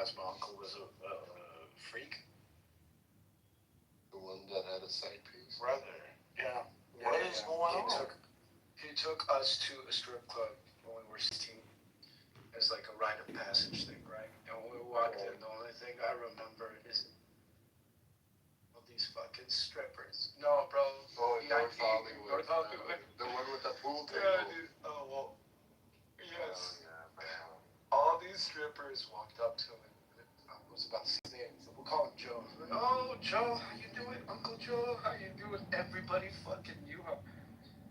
realize my uncle was a freak. The one that had a side piece. Brother. Yeah. What is going on? He took us to a strip club when we were 16. It's like a rite of passage thing, right? And when we walked in, the only thing I remember is all these fucking strippers. No, bro. Oh, North Hollywood. North Hollywood. The one with the pool table. Yeah, dude. Oh, well. Yes. All these strippers walked up to him. I was about to say it, so we'll call him Joe. Oh, Joe, how you doing? Uncle Joe, how you doing? Everybody fucking knew him.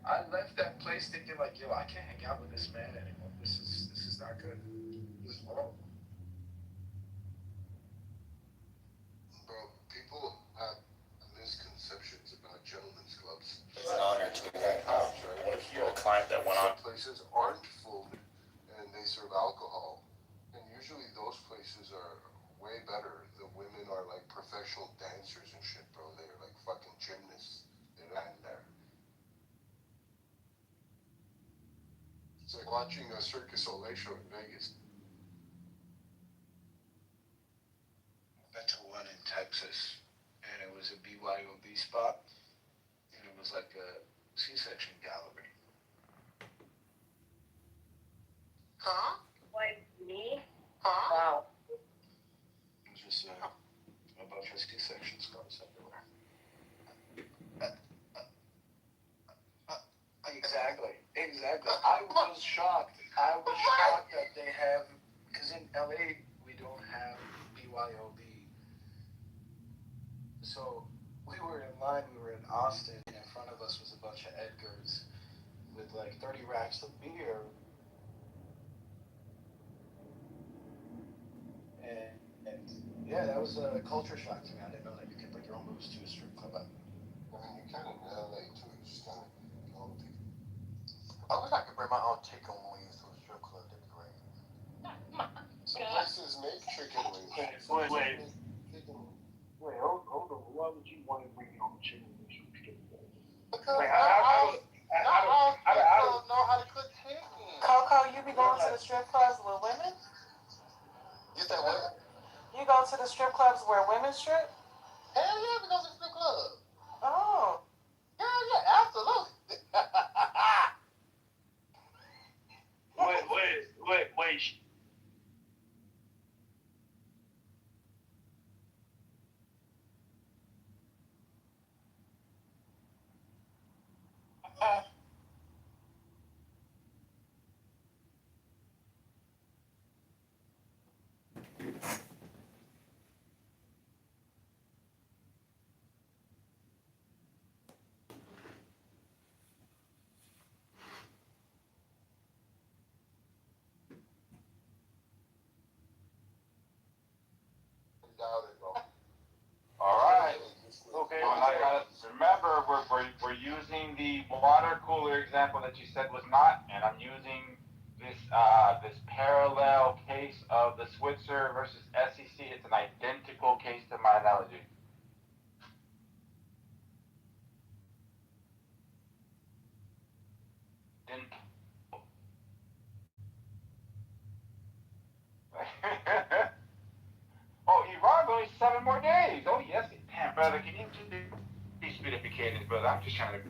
I left that place thinking like, yo, I can't hang out with this man anymore. This is not good. This is horrible. Bro, people have misconceptions about gentlemen's clubs. It's an honor to if you're a client that went on. Some places aren't full and they serve alcohol. And usually those places are way better. The women are like professional dancers and shit, bro. They're like fucking gymnasts. They land there. It's like watching a Circus Olay show in Vegas. I went to one in Texas, and it was a BYOB spot, and it was like a C-section gallery. Huh? Like me? Huh? Wow. It was just a bunch of C-section scars everywhere. Exactly. I was shocked. That they have, because in LA we don't have BYOB. So we were in line. We were in Austin. And in front of us was a bunch of Edgars with like 30 racks of beer. And yeah, that was a culture shock to me. I didn't know that you could bring your own booze to a strip club. I mean, you kind of in LA too. You just kind of, I wish I could bring my own chicken wings to a strip club. That'd be great. some places make chicken wings. Wait, Chicken wings. hold on. Why would you want to bring your own chicken wings to a strip club? Because Like, I don't know how to cook chicken. Coco, you be going to the strip clubs with women? You say what? You go to the strip clubs where women strip? Hell yeah, we go to the strip club. Oh. Hell yeah, absolutely. Wait. Alright. Okay. Remember, we're using the water cooler example that you said was not, and I'm using this parallel case of the Switzer versus SEC. It's an identical case to my analogy. Oh, Iran only 7 more days. Oh, yes. Damn, brother, can you please speed up your cadence, brother? I'm just trying to.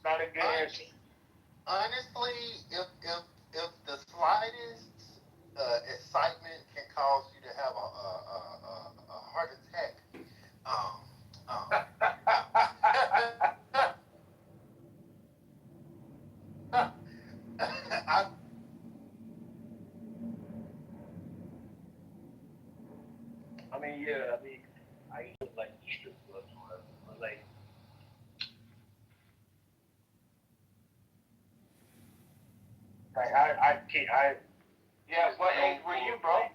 Not again. Honestly, if the slightest excitement can cause you to have a heart attack, I used to like the strip clubs or whatever, but like, I can't, Yeah, what age were you, bro?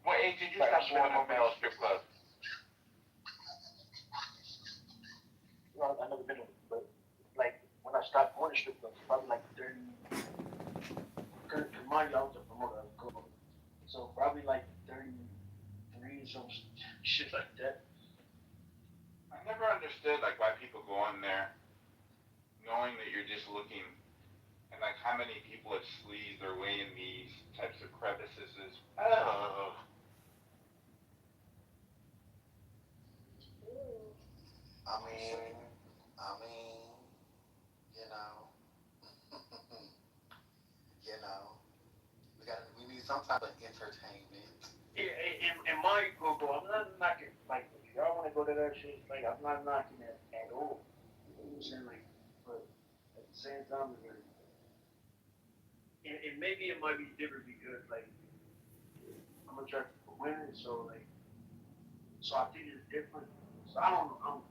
What age did you start going to male strip clubs? I've never been to one, but like, when I stopped going to strip clubs, probably like 30, mind you, I was a promoter, I was cool. So probably like 33 or some shit like that. I never understood like why people go in there knowing that you're just looking, and like how many people have sleazed their way in these types of crevices is, oh. I mean, you know, you know, we need some type of entertainment. Yeah, in my group, I'm not knocking, like, if y'all want to go to that shit, like, I'm not knocking it at all. You know what I'm saying? Like, but at the same time, it's like, and maybe it might be different because, like, I'm attracted to women, so, like, so I think it's different. So I don't know.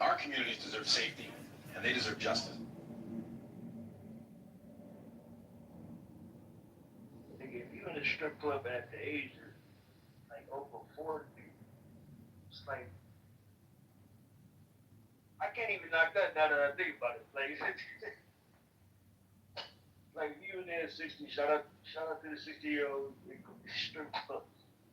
Our communities deserve safety, and they deserve justice. Like, if you're in a strip club at the age of, like, over 40, it's like, I can't even knock that now that I think about it. Like, like if you in there at 60, shout out to the 60-year-old strip club.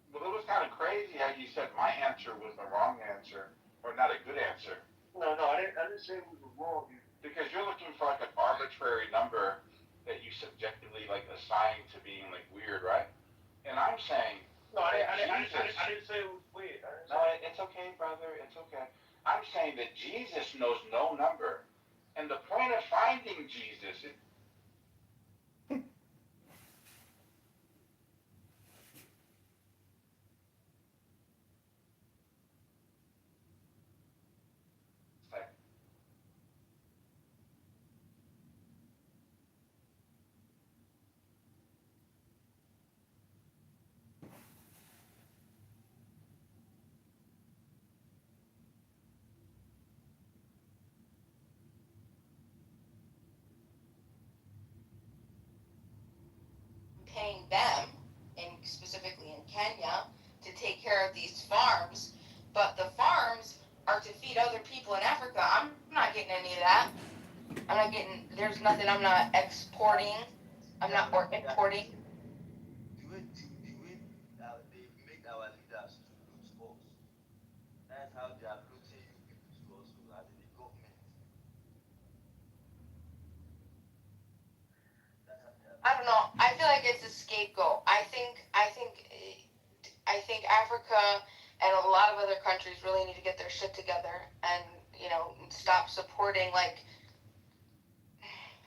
Well, it was kind of crazy how you said my answer was the wrong answer, or not a good answer. No, I didn't say it was wrong. Because you're looking for like an arbitrary number that you subjectively like assign to being like weird, right? And I'm saying, no, I didn't say it was weird. No, it's okay, brother. It's okay. I'm saying that Jesus knows no number, and the point of finding Jesus is. Paying them, and specifically in Kenya, to take care of these farms, but the farms are to feed other people in Africa. I'm not getting any of that. I'm not getting, there's nothing I'm not exporting. I'm not or importing. The way they make our leaders to loot us. That's how they are looting you people to also as in the government. I don't know. I feel like it's a scapegoat. I think Africa and a lot of other countries really need to get their shit together and, stop supporting like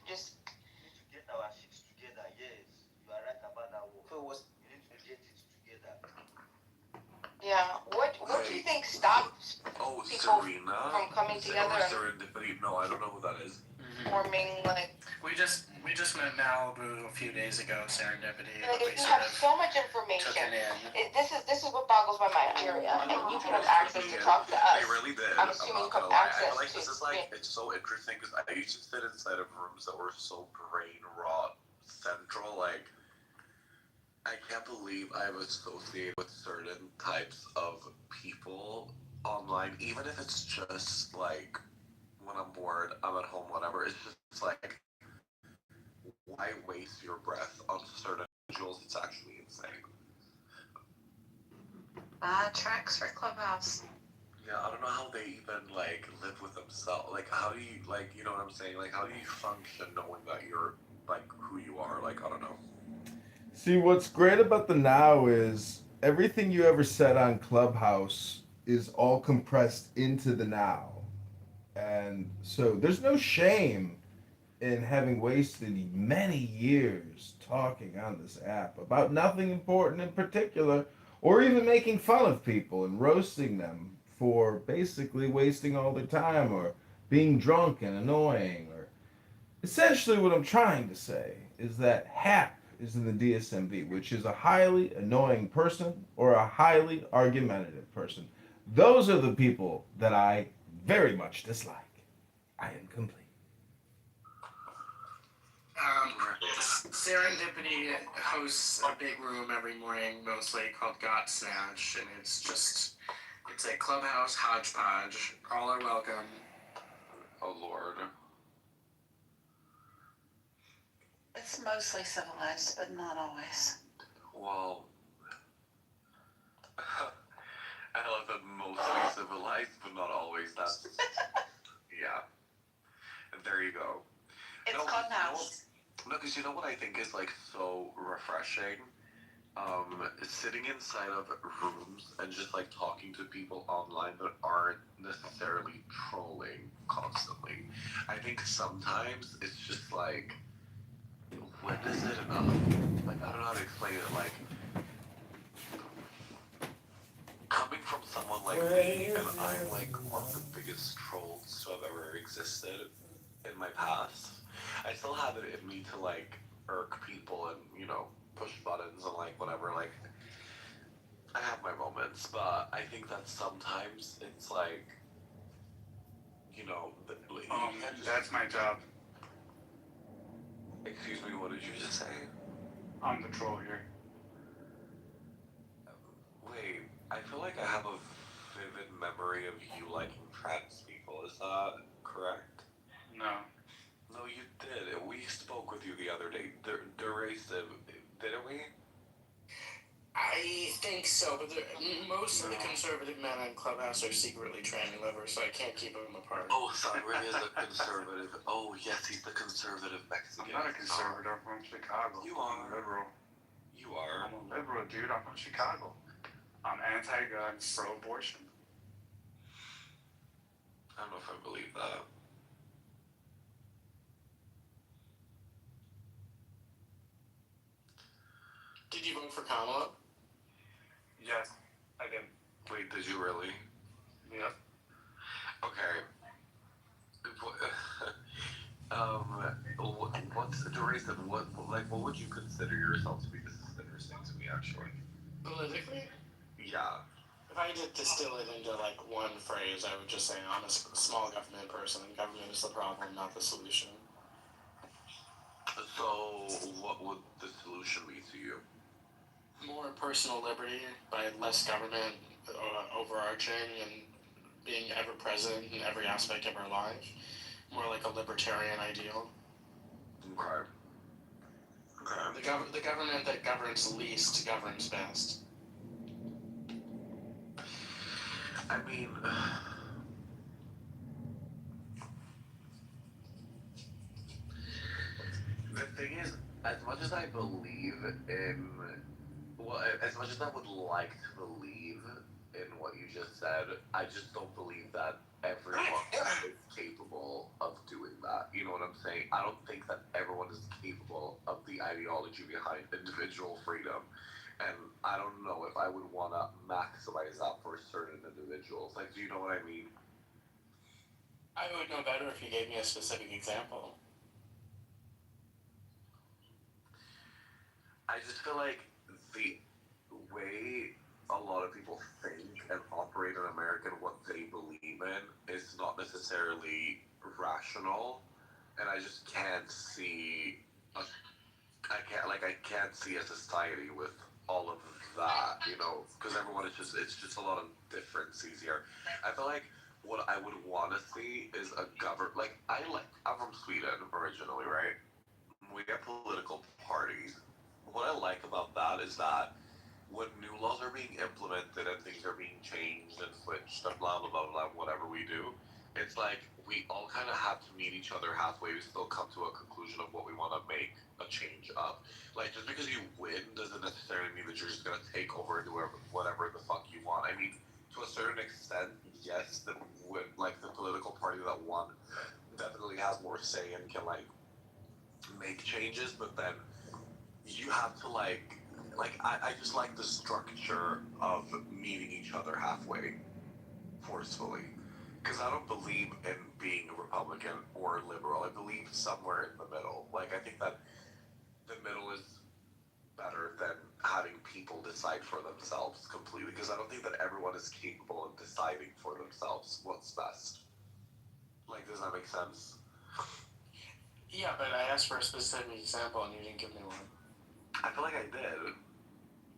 just. We need to get our shit together. Yes, you are right about that. We need to get it together. Yeah. What do you think stops people Serena from coming together and Serendipity? No, I don't know who that is. forming like? We just met Malibu a few days ago, Serendipity. Like, We if you sort have of so much took information, it in. this is what boggles my mind, Syria, and you can have access to talk to us. They really did. I'm assuming you have access I feel like to. this is like, it's so interesting because I used to sit inside of rooms that were so brain rot central. Like, I can't believe I'm associated with certain types of people online, even if it's just like when I'm bored, I'm at home, whatever. It's just like, why waste your breath on certain individuals? It's actually insane. Tracks for Clubhouse. Yeah, I don't know how they even like live with themselves. Like, how do you you know what I'm saying? Like, how do you function knowing that you're like who you are? Like, I don't know. See, what's great about the now is everything you ever said on Clubhouse is all compressed into the now. And so there's no shame in having wasted many years talking on this app about nothing important in particular, or even making fun of people and roasting them for basically wasting all their time or being drunk and annoying. Or essentially, what I'm trying to say is that Hap is in the DSMV, which is a highly annoying person or a highly argumentative person. Those are the people that I very much dislike. I am complete. Serendipity hosts a big room every morning, mostly called Got Snatch, and it's a clubhouse hodgepodge. All are welcome. Oh Lord. It's mostly civilized, but not always. Well, I love that mostly civilized, but not always. That's yeah. There you go. It's No, Clubhouse. No, because you know what I think is like so refreshing? Sitting inside of rooms and just like talking to people online that aren't necessarily trolling constantly. I think sometimes it's just like, when is it enough? Like, I don't know how to explain it. Like, coming from someone like me, and I'm like one of the biggest trolls to have ever existed in my past. I still have it in me to like irk people and, you know, push buttons and like whatever. Like, I have my moments, but I think that sometimes it's like, you know, you can't just. That's my job. Excuse me, what did you just say? I'm the troll here. Wait, I feel like I have a vivid memory of you liking trans people. Is that correct? No. No, you did. We spoke with you the other day. Derisive, didn't we? I think so, but most of the conservative men on Clubhouse are secretly tranny lovers, so I can't keep them apart. Oh, Cyril is a conservative. Oh, yes, he's the conservative Mexican. I'm not a conservative. I'm from Chicago. You are. I'm a liberal. You are. I'm a liberal, dude. I'm from Chicago. I'm anti-gun, pro-abortion. I don't know if I believe that. Did you vote for Kamala? Yes, I did. Wait, did you really? Yep. Okay. What's Derisive? What would you consider yourself to be? This is interesting to me, actually. Politically? Yeah. If I had to distill it into like one phrase, I would just say I'm a small government person. Government is the problem, not the solution. So, what would the solution be to you? More personal liberty by less government overarching and being ever present in every aspect of our life. More like a libertarian ideal. Okay. Okay. The government that governs least governs best. I mean, the thing is, as much as I believe in, well, as much as I would like to believe in what you just said, I just don't believe that everyone is capable of doing that. You know what I'm saying? I don't think that everyone is capable of the ideology behind individual freedom. And I don't know if I would want to maximize that for certain individuals. Like, do you know what I mean? I would know better if you gave me a specific example. I just feel like the way a lot of people think and operate in America and what they believe in is not necessarily rational, and I just can't see. I can't see a society with all of that, you know, because everyone is it's just a lot of differences here. I feel like what I would want to see is a I'm from Sweden originally, right? We have political parties. What I like about that is that when new laws are being implemented and things are being changed and switched and blah blah blah blah whatever we do, it's like we all kind of have to meet each other halfway to still come to a conclusion of what we want to make a change of. Like, just because you win doesn't necessarily mean that you're just gonna take over and do whatever the fuck you want. I mean, to a certain extent, yes, the political party that won definitely has more say and can like make changes, but then you have to I just like the structure of meeting each other halfway forcefully, because I don't believe in being a Republican or a liberal. I believe somewhere in the middle. Like, I think that the middle is better than having people decide for themselves completely, because I don't think that everyone is capable of deciding for themselves what's best. Like, does that make sense? Yeah, but I asked for a specific example and you didn't give me one. I feel like I did.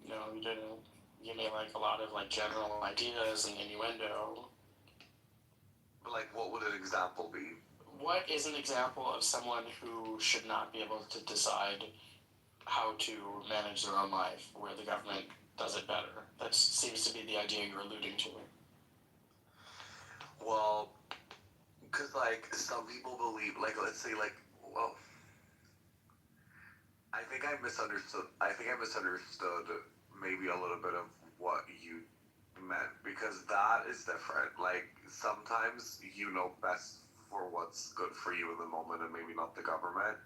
No, you didn't. You gave me like a lot of like general ideas and innuendo. But like, what would an example be? What is an example of someone who should not be able to decide how to manage their own life, where the government does it better. That seems to be the idea you're alluding to. Well, because like some people believe, like let's say, like, well, I think I misunderstood maybe a little bit of what you meant because that is different. Like sometimes you know best for what's good for you in the moment, and maybe not the government.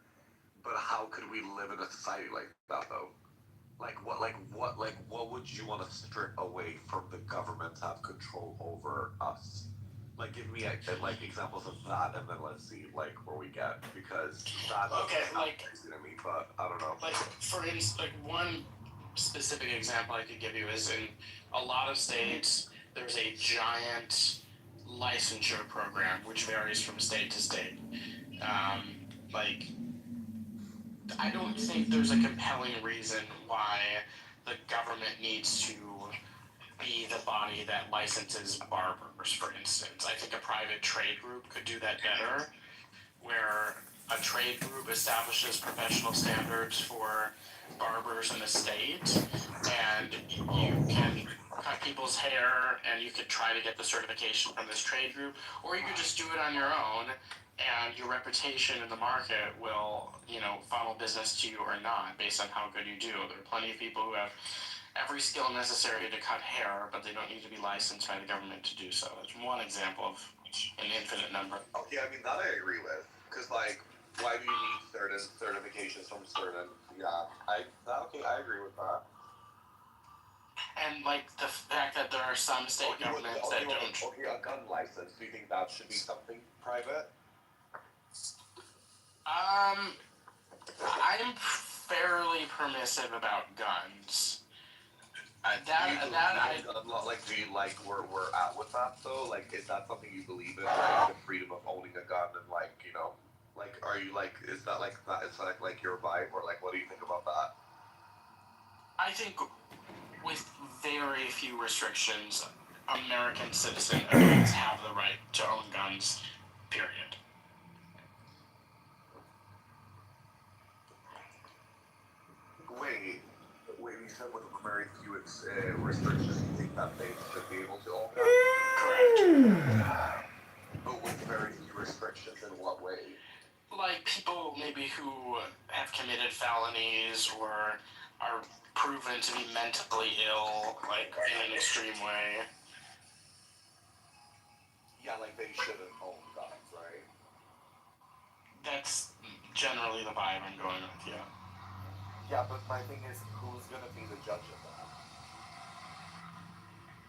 But how could we live in a society like that though? What would you want to strip away from the government to have control over us? Like, give me like examples of that, and then let's see like where we get because that Okay, like crazy to me, but I don't know. like for instance, like one specific example I could give you is in a lot of states there's a giant licensure program which varies from state to state. Um, like I don't think there's a compelling reason why the government needs to be the body that licenses barbers, for instance. I think a private trade group could do that better, where a trade group establishes professional standards for barbers in the state, and you can cut people's hair, and you could try to get the certification from this trade group, or you could just do it on your own, and your reputation in the market will, funnel business to you or not based on how good you do. There are plenty of people who have every skill necessary to cut hair, but they don't need to be licensed by the government to do so. It's one example of an infinite number. Okay, I mean that I agree with, because like, why do you need certain certifications from certain? Yeah, I agree with that. And like the fact that there are some state governments that don't. Okay, a gun license. Do you think that should be something private? I'm fairly permissive about guns. Do you like where we're at with that though? Like, is that something you believe in, like the freedom of owning a gun and like, like, are you like, is that like that? Is that like your vibe, or like, what do you think about that? I think with very few restrictions, American citizens have the right to own guns. Period. Wait, you said with very few restrictions, you think that they should be able to own guns? Correct. But with very few restrictions, in what way? Like people maybe who have committed felonies or are proven to be mentally ill, like in an extreme way. Yeah, like they shouldn't own guns, right? That's generally the vibe I'm going with, yeah. Yeah, but my thing is, who's gonna be the judge of that?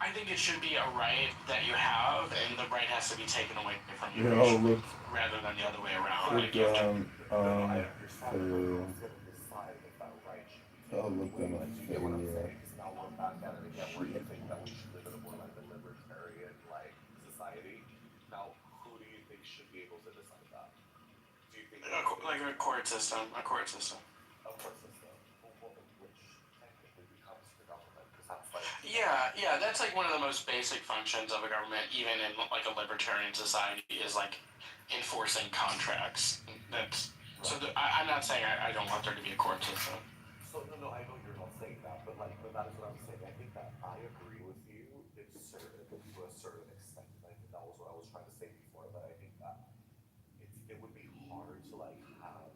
I think it should be a right that you have, and the right has to be taken away from you, rather than the other way around. Look, I'll look them up for you. Now we're back at it again, where you think that we should live in a more like a libertarian like society. Now, who do you think should be able to decide that? Do you think like a court system? A court system. A court system, which technically becomes the government, because that's like. Yeah, that's like one of the most basic functions of a government, even in like a libertarian society, is like enforcing contracts. That's so. I'm not saying I don't want there to be a court system. So no, I know you're not saying that, but that is what I'm saying. I think that I agree with you to a certain extent. And I think that was what I was trying to say before. That I think that it would be hard to like have.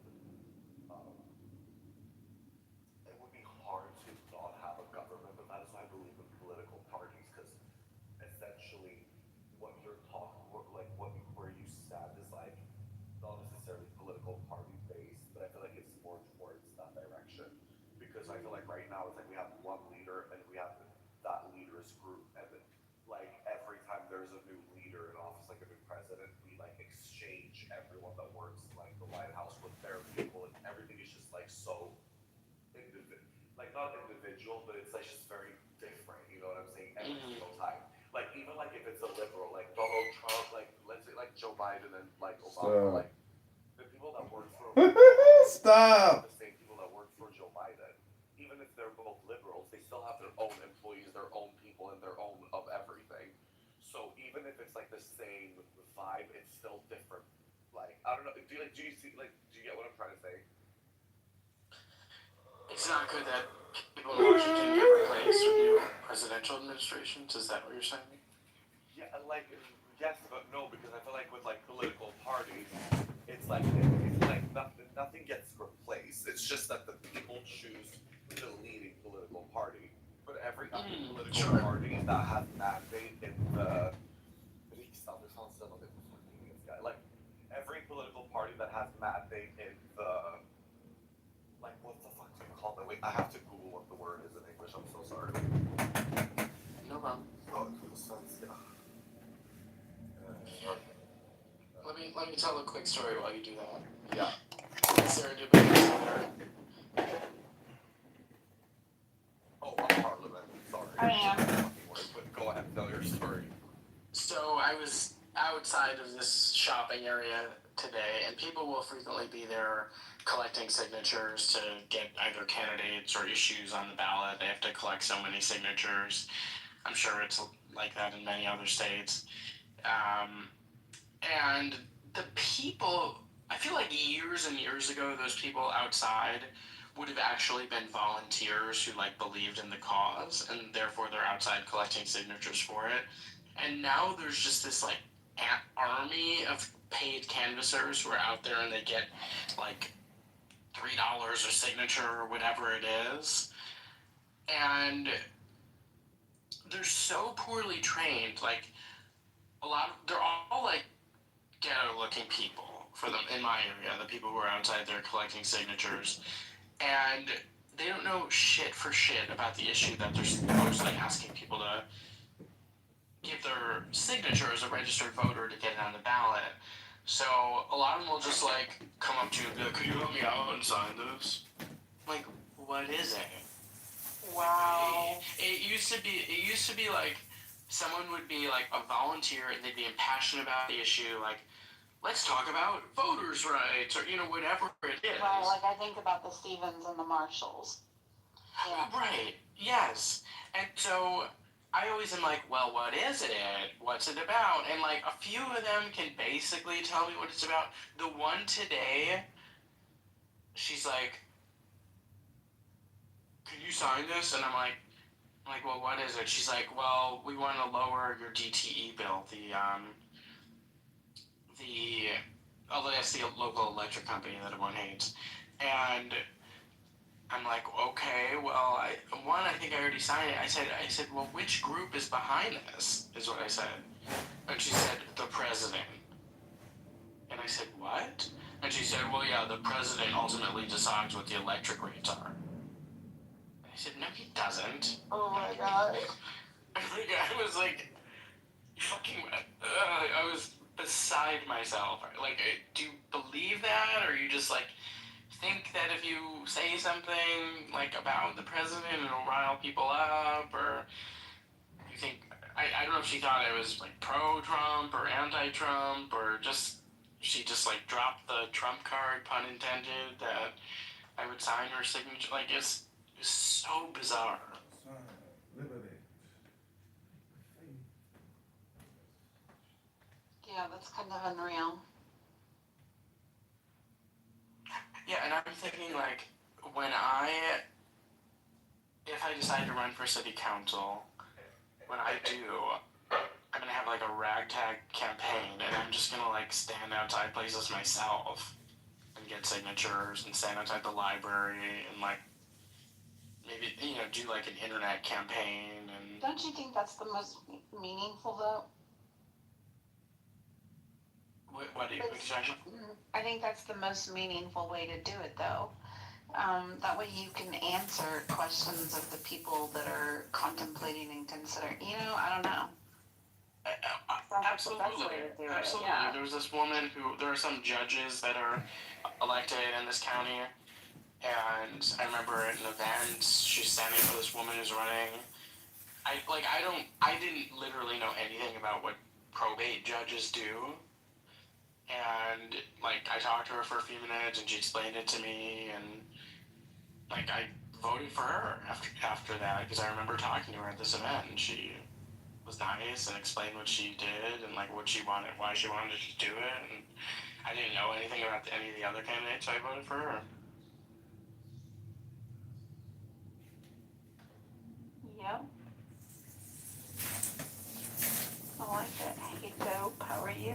It would be hard to not have a government, but that is why I believe in political parties, because essentially what you're talking, where you stand is like not necessarily political party based, but I feel like it's more towards that direction. Because I feel like right now it's like we have one leader and we have that leader's group, and then, like every time there's a new leader in office, like a new president, we like exchange everyone that works in like the White House with their people, and everything is just like so like not individual, but it's like just very different. You know what I'm saying? Every single time. Like even like if it's a liberal, like Donald Trump, like let's say like Joe Biden and like Obama, like the people that work for Stop. the same people that work for Joe Biden, even if they're both liberals, they still have their own employees, their own people, and their own of everything. So even if it's like the same vibe, it's still different. Like I don't know. Do you see? Like, do you get what I'm trying to say? It's not good that people in Washington get replaced with new presidential administrations. Is that what you're saying? Yeah, like yes, but no, because I feel like with like political parties, it's like nothing gets replaced. It's just that the people choose the leading political party. But every other political party that has mandate in the riksdag, det sounds so like this guy. Like every political party that has mandate in the like what the fuck do you call that? Wait, I have to Google what the word is in English. I'm so sorry. No problem. Oh, it sounds yeah. Let me tell a quick story while you do that. Yeah. Serendipitous there. Oh, Parliament. Sorry. I am. But go ahead, tell your story. So I was outside of this shopping area today, and people will frequently be there collecting signatures to get either candidates or issues on the ballot. They have to collect so many signatures. I'm sure it's like that in many other states. And the people, I feel like years and years ago, those people outside would have actually been volunteers who like believed in the cause, and therefore they're outside collecting signatures for it. And now there's just this like army of paid canvassers who are out there, and they get like $3 a signature or whatever it is, and they're so poorly trained. Like they're all like ghetto-looking people for them in my area. The people who are outside there collecting signatures, and they don't know shit for shit about the issue that they're supposedly asking people to give their signature as a registered voter to get it on the ballot. So a lot of them will just like come up to you and be like, "Could you help me out and sign this?" Like, what is it? Wow. It used to be like someone would be like a volunteer and they'd be impassioned about the issue, like, let's talk about voters' rights, or whatever it is. Right, like I think about the Stevens and the Marshalls. Yeah. Right. Yes. And so I always am like, well, what is it? What's it about? And like a few of them can basically tell me what it's about. The one today, she's like, "Can you sign this?" And I'm like, well, what is it? She's like, "Well, we want to lower your DTE bill, that's the local electric company that everyone hates." And I'm like, okay, well, I think I already signed it. I said, well, which group is behind this, is what I said. And she said, the president. And I said, what? And she said, well, yeah, the president ultimately decides what the electric rates are. And I said, no, he doesn't. Oh my god. I was like, fucking, I was beside myself. Like, do you believe that? Or you just like, think that if you say something like about the president, it'll rile people up? Or you think, I don't know if she thought I was like pro-Trump or anti-Trump, or she just like dropped the Trump card, pun intended, that I would sign her signature. Like, it's so bizarre. Yeah, that's kind of unreal. Yeah, and I'm thinking, like, if I decide to run for city council, when I do, I'm gonna have, like, a ragtag campaign, and I'm just gonna, like, stand outside places myself and get signatures and stand outside the library and, like, maybe, do, like, an internet campaign. And Don't you think that's the most meaningful, though? what do you think? I think that's the most meaningful way to do it, though. That way you can answer questions of the people that are contemplating and considering. I don't know. Absolutely. Absolutely. Yeah. There was this woman there are some judges that are elected in this county, and I remember at an event, she's standing for this woman who's running. I didn't literally know anything about what probate judges do. And, like, I talked to her for a few minutes, and she explained it to me, and, like, I voted for her after that, because I remember talking to her at this event, and she was nice and explained what she did, and, like, what she wanted, why she wanted to do it, and I didn't know anything about any of the other candidates, so I voted for her. Yep, I like it. Hey, dope. How are you?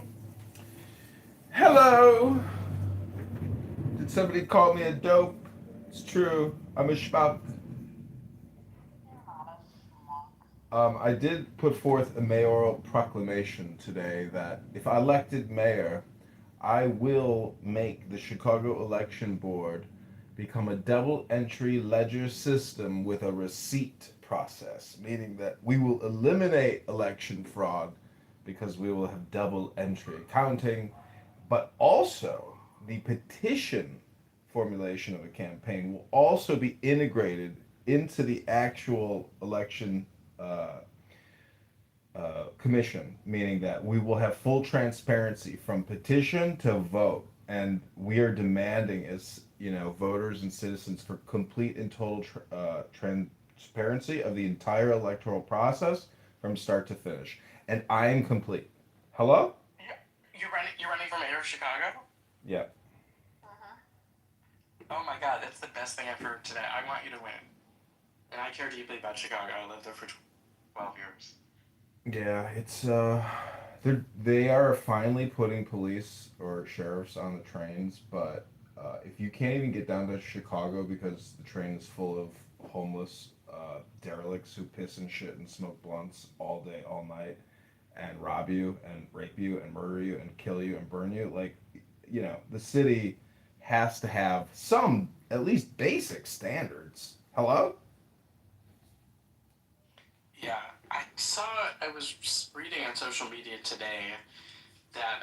Hello. Did somebody call me a dope? It's true. I'm a schmuck. I did put forth a mayoral proclamation today that if I elected mayor, I will make the Chicago Election Board become a double entry ledger system with a receipt process, meaning that we will eliminate election fraud because we will have double entry accounting, but also the petition formulation of a campaign will also be integrated into the actual election uh, commission, meaning that we will have full transparency from petition to vote, and we are demanding as voters and citizens for complete and total transparency of the entire electoral process from start to finish. And I am complete. Hello? You're running. You're running for mayor of Chicago. Yeah. Oh my God, that's the best thing I've heard today. I want you to win, and I care deeply about Chicago. I lived there for 12 years. Yeah, they are finally putting police or sheriffs on the trains, but if you can't even get down to Chicago because the train is full of homeless derelicts who piss and shit and smoke blunts all day, all night, and rob you and rape you and murder you and kill you and burn you, like, the city has to have some at least basic standards. Hello? Yeah, I was reading on social media today that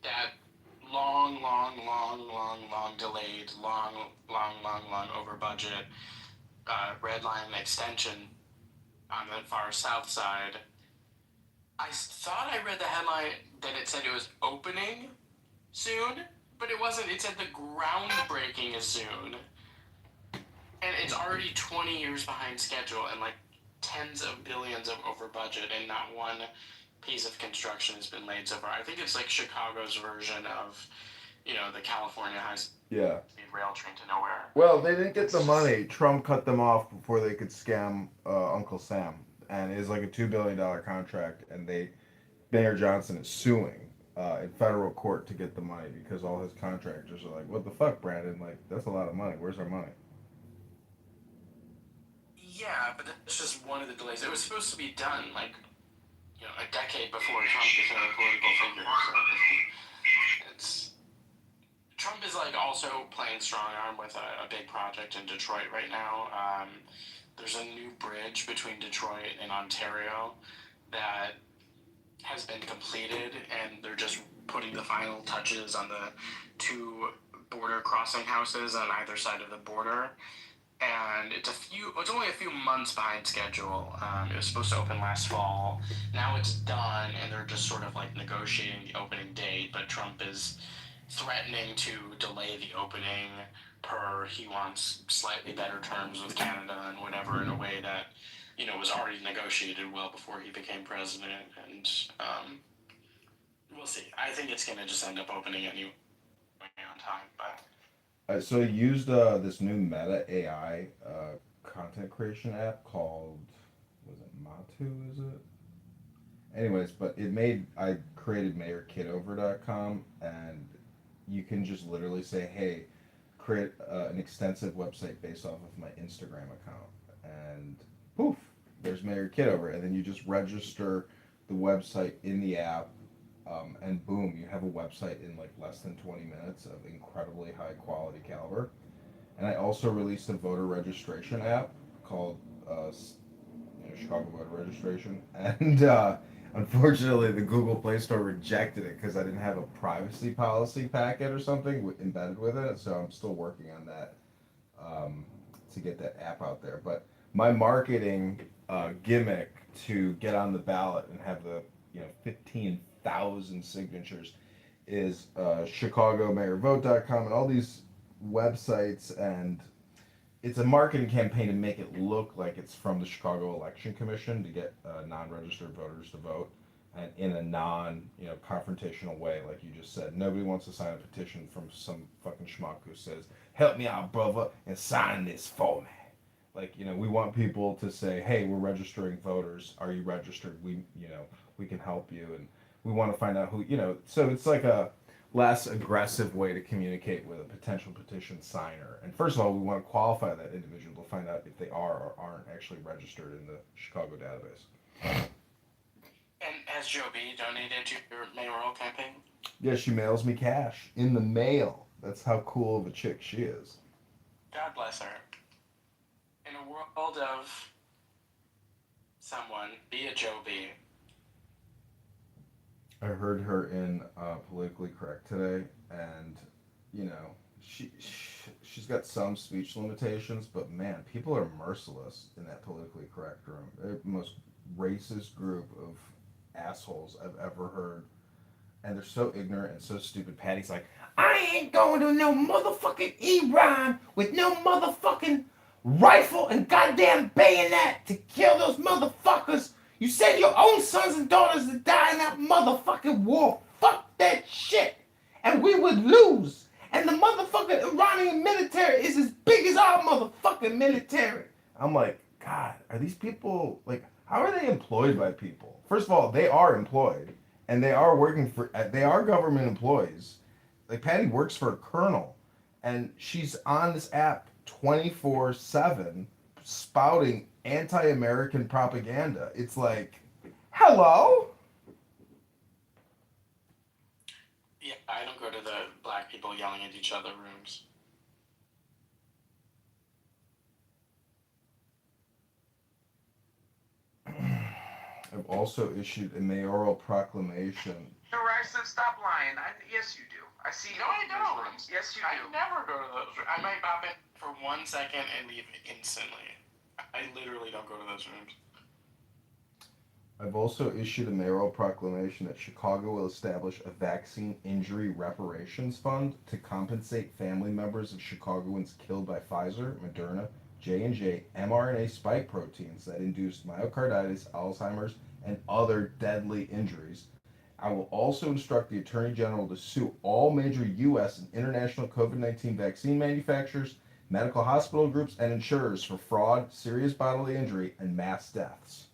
that long delayed, long over budget red line extension on the far south side. I thought I read the headline that it said it was opening soon, but it wasn't. It said the groundbreaking is soon, and it's already 20 years behind schedule and like tens of billions of over budget, and not one piece of construction has been laid so far. I think it's like Chicago's version of, the California high-speed Yeah. rail train to nowhere. Well, they didn't get the money. Trump cut them off before they could scam Uncle Sam, and it's like a $2 billion contract, and Mayor Johnson is suing in federal court to get the money because all his contractors are like, "What the fuck, Brandon? Like, that's a lot of money. Where's our money?" Yeah, but that's just one of the delays. It was supposed to be done like, a decade before Trump became a political figure. So it's Trump is like also playing strong arm with a big project in Detroit right now. There's a new bridge between Detroit and Ontario that has been completed, and they're just putting the final touches on the two border crossing houses on either side of the border. And it's only a few months behind schedule. It was supposed to open last fall. Now it's done, and they're just sort of like negotiating the opening date. But Trump is threatening to delay the opening per he wants slightly better terms with Canada and whatever, in a way that was already negotiated well before he became president. And we'll see. I think it's gonna just end up opening anyway on time, but. So I used this new Meta AI content creation app called, was it Matu? Is it? Anyways, but I created mayorkitover.com, and you can just literally say, hey, create an extensive website based off of my Instagram account, and poof, there's Mayor Kitover, and then you just register the website in the app, and boom, you have a website in like less than 20 minutes of incredibly high quality caliber. And I also released a voter registration app called Chicago Voter Registration, and unfortunately, the Google Play Store rejected it because I didn't have a privacy policy packet or something embedded with it. So I'm still working on that to get that app out there. But my marketing gimmick to get on the ballot and have the 15,000 signatures is ChicagoMayorVote.com and all these websites, and it's a marketing campaign to make it look like it's from the Chicago Election Commission to get non-registered voters to vote, and in a confrontational way, like you just said. Nobody wants to sign a petition from some fucking schmuck who says, "Help me out, brother, and sign this for me." Like, we want people to say, "Hey, we're registering voters. Are you registered? We can help you." And we want to find out who. So it's like a less aggressive way to communicate with a potential petition signer. And first of all, we want to qualify that individual to find out if they are or aren't actually registered in the Chicago database. And has Joe B donated to your mayoral campaign? Yeah, she mails me cash in the mail. That's how cool of a chick she is. God bless her. In a world of someone, be a Joe B. I heard her in Politically Correct today, and she's got some speech limitations, but man, people are merciless in that Politically Correct room. They're the most racist group of assholes I've ever heard, and they're so ignorant and so stupid. Patty's like, I ain't going to no motherfucking Iran with no motherfucking rifle and goddamn bayonet to kill those motherfuckers. You send your own sons and daughters to die in that motherfucking war. Fuck that shit. And we would lose. And the motherfucking Iranian military is as big as our motherfucking military. I'm like, God, are these people, like, how are they employed by people? First of all, they are employed. And they are they are government employees. Like, Patty works for a colonel. And she's on this app 24/7 spouting anti-American propaganda. It's like, hello? Yeah, I don't go to the black people yelling at each other rooms. I've also issued a mayoral proclamation. No, Ryson, stop lying. Yes, you do. I see. No, I don't. Rooms. Yes, you I do. never go to those rooms. I might pop in for 1 second and leave instantly. I literally don't go to those rooms. I've also issued a mayoral proclamation that Chicago will establish a vaccine injury reparations fund to compensate family members of Chicagoans killed by Pfizer, Moderna, J&J mRNA spike proteins that induced myocarditis, Alzheimer's, and other deadly injuries. I will also instruct the Attorney General to sue all major U.S. and international COVID-19 vaccine manufacturers, medical hospital groups, and insurers for fraud, serious bodily injury, and mass deaths.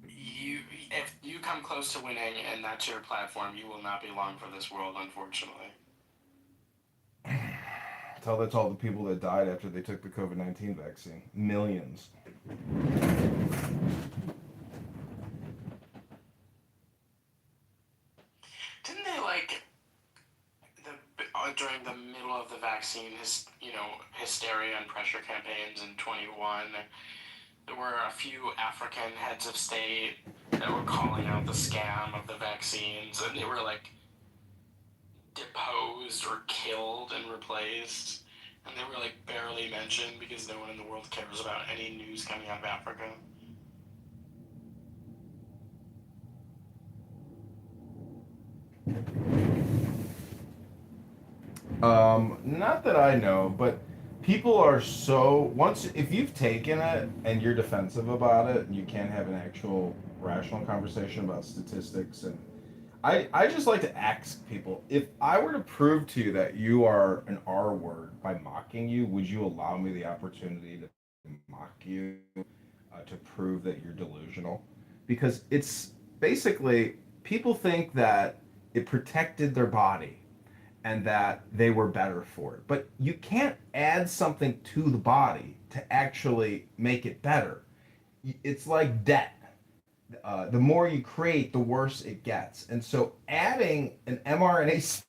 If you come close to winning and that's your platform, you will not be long for this world, unfortunately. Tell that to all the people that died after they took the COVID-19 vaccine. Millions. Didn't they during the middle of the vaccine, hysteria and pressure campaigns in 21? There were a few African heads of state that were calling out the scam of the vaccines, and they were deposed or killed and replaced, and they were barely mentioned because no one in the world cares about any news coming out of Africa. Not that I know, but people are if you've taken it and you're defensive about it and you can't have an actual rational conversation about statistics, and I just like to ask people, if I were to prove to you that you are an R word by mocking you, would you allow me the opportunity to mock you to prove that you're delusional? Because it's basically, people think that it protected their body and that they were better for it. But you can't add something to the body to actually make it better. It's like debt. The more you create, the worse it gets. And so adding an mRNA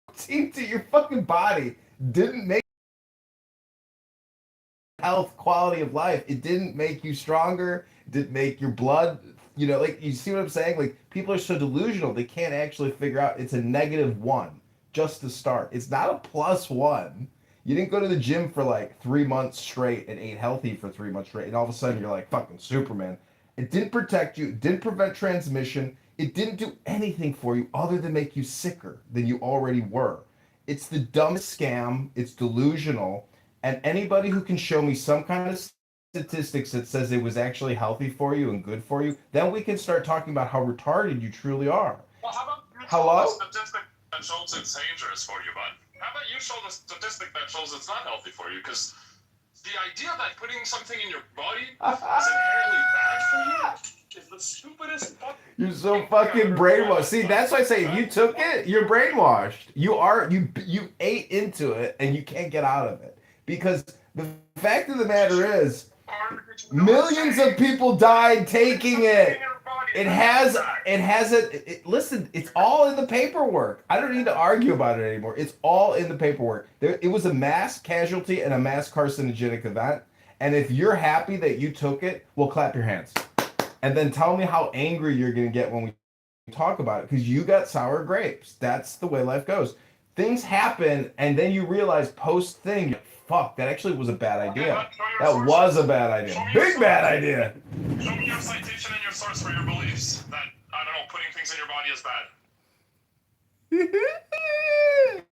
protein to your fucking body didn't make health, quality of life. It didn't make you stronger. It didn't make your blood, you see what I'm saying? Like, people are so delusional, they can't actually figure out it's a -1 just to start. It's not a +1. You didn't go to the gym for 3 months straight and ate healthy for 3 months straight, and all of a sudden you're like fucking Superman. It didn't protect you. It didn't prevent transmission. It didn't do anything for you other than make you sicker than you already were. It's the dumbest scam. It's delusional. And anybody who can show me some kind of statistics that says it was actually healthy for you and good for you, then we can start talking about how retarded you truly are. Well, how about Hello? the statistic that shows it's dangerous for you, bud? How about you show the statistic that shows it's not healthy for you? Because the idea that putting something in your body is inherently bad for you is the stupidest fucking. You're so fucking brainwashed. See, that's why I say if you took it, you're brainwashed. You ate into it and you can't get out of it. Because the fact of the matter is, millions of people died taking it. Listen, it's all in the paperwork. I don't need to argue about it anymore. It's all in the paperwork. It was a mass casualty and a mass carcinogenic event. And if you're happy that you took it, well, clap your hands. And then tell me how angry you're going to get when we talk about it. Because you got sour grapes. That's the way life goes. Things happen, and then you realize post-thing, fuck, that actually was a bad idea. That was a bad idea. Big bad idea. Show me your citation and your source for your beliefs that, I don't know, putting things in your body is bad.